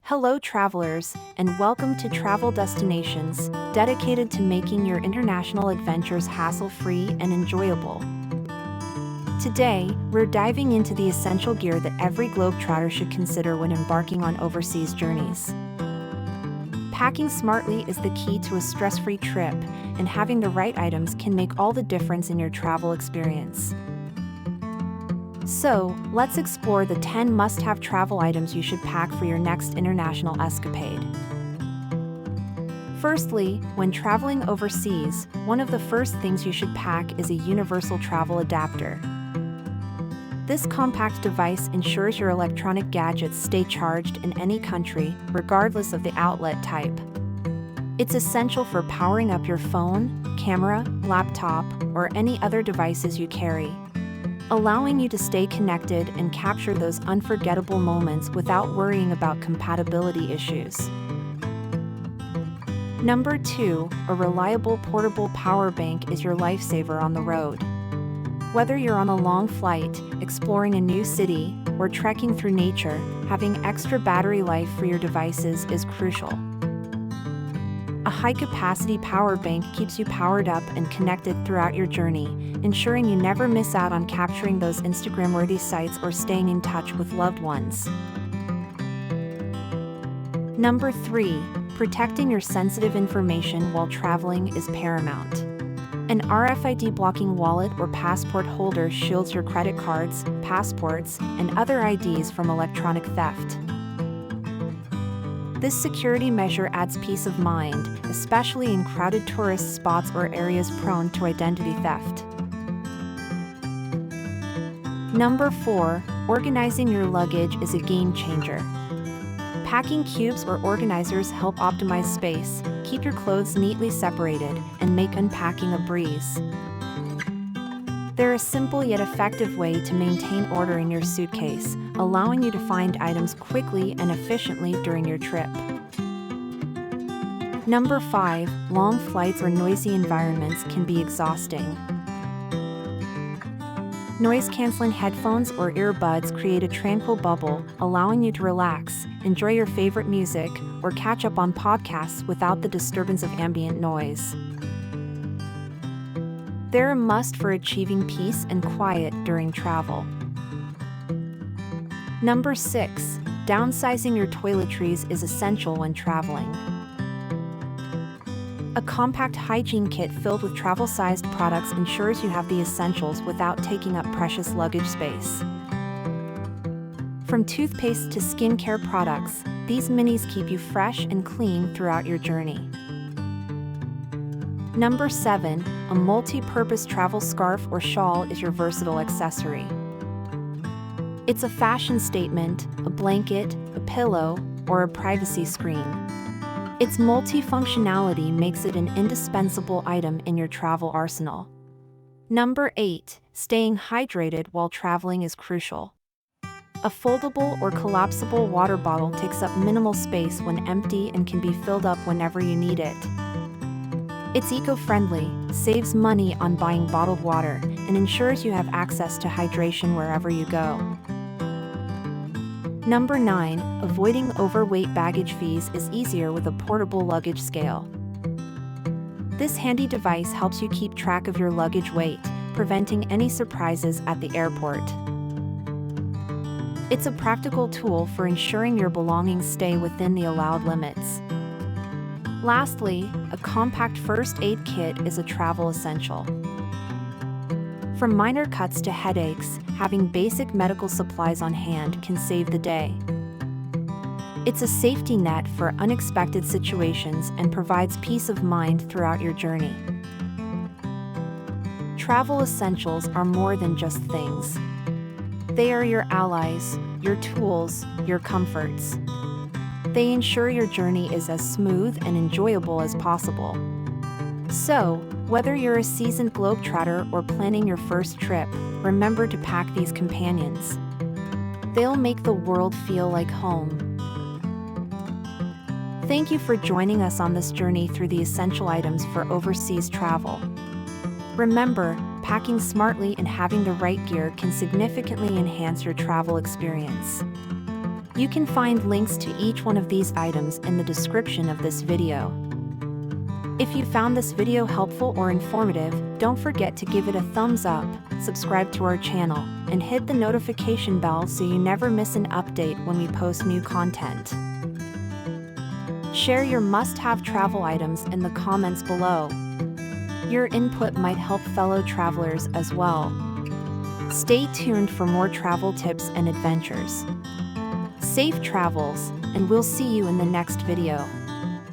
Hello, travelers, and welcome to Travel Destinations, dedicated to making your international adventures hassle-free and enjoyable. Today, we're diving into the essential gear that every globetrotter should consider when embarking on overseas journeys. Packing smartly is the key to a stress-free trip, and having the right items can make all the difference in your travel experience. So, let's explore the 10 must-have travel items you should pack for your next international escapade. Firstly, when traveling overseas, one of the first things you should pack is a universal travel adapter. This compact device ensures your electronic gadgets stay charged in any country, regardless of the outlet type. It's essential for powering up your phone, camera, laptop, or any other devices you carry, allowing you to stay connected and capture those unforgettable moments without worrying about compatibility issues. Number 2, a reliable portable power bank is your lifesaver on the road. Whether you're on a long flight, exploring a new city, or trekking through nature, having extra battery life for your devices is crucial. A high-capacity power bank keeps you powered up and connected throughout your journey, ensuring you never miss out on capturing those Instagram-worthy sites or staying in touch with loved ones. Number 3, protecting your sensitive information while traveling is paramount. An RFID blocking wallet or passport holder shields your credit cards, passports, and other IDs from electronic theft. This security measure adds peace of mind, especially in crowded tourist spots or areas prone to identity theft. Number 4, organizing your luggage is a game changer. Packing cubes or organizers help optimize space, keep your clothes neatly separated, and make unpacking a breeze. They're a simple yet effective way to maintain order in your suitcase, allowing you to find items quickly and efficiently during your trip. Number 5, long flights or noisy environments can be exhausting. Noise-canceling headphones or earbuds create a tranquil bubble, allowing you to relax, enjoy your favorite music, or catch up on podcasts without the disturbance of ambient noise. They're a must for achieving peace and quiet during travel. Number 6, downsizing your toiletries is essential when traveling. A compact hygiene kit filled with travel-sized products ensures you have the essentials without taking up precious luggage space. From toothpaste to skincare products, these minis keep you fresh and clean throughout your journey. Number 7, a multi-purpose travel scarf or shawl is your versatile accessory. It's a fashion statement, a blanket, a pillow, or a privacy screen. Its multifunctionality makes it an indispensable item in your travel arsenal. Number 8, staying hydrated while traveling is crucial. A foldable or collapsible water bottle takes up minimal space when empty and can be filled up whenever you need it. It's eco-friendly, saves money on buying bottled water, and ensures you have access to hydration wherever you go. Number 9, avoiding overweight baggage fees is easier with a portable luggage scale. This handy device helps you keep track of your luggage weight, preventing any surprises at the airport. It's a practical tool for ensuring your belongings stay within the allowed limits. Lastly, a compact first aid kit is a travel essential. From minor cuts to headaches, having basic medical supplies on hand can save the day. It's a safety net for unexpected situations and provides peace of mind throughout your journey. Travel essentials are more than just things. They are your allies, your tools, your comforts. They ensure your journey is as smooth and enjoyable as possible. So, whether you're a seasoned globetrotter or planning your first trip, remember to pack these companions. They'll make the world feel like home. Thank you for joining us on this journey through the essential items for overseas travel. Remember, packing smartly and having the right gear can significantly enhance your travel experience. You can find links to each one of these items in the description of this video. If you found this video helpful or informative, don't forget to give it a thumbs up, subscribe to our channel, and hit the notification bell so you never miss an update when we post new content. Share your must-have travel items in the comments below. Your input might help fellow travelers as well. Stay tuned for more travel tips and adventures. Safe travels, and we'll see you in the next video.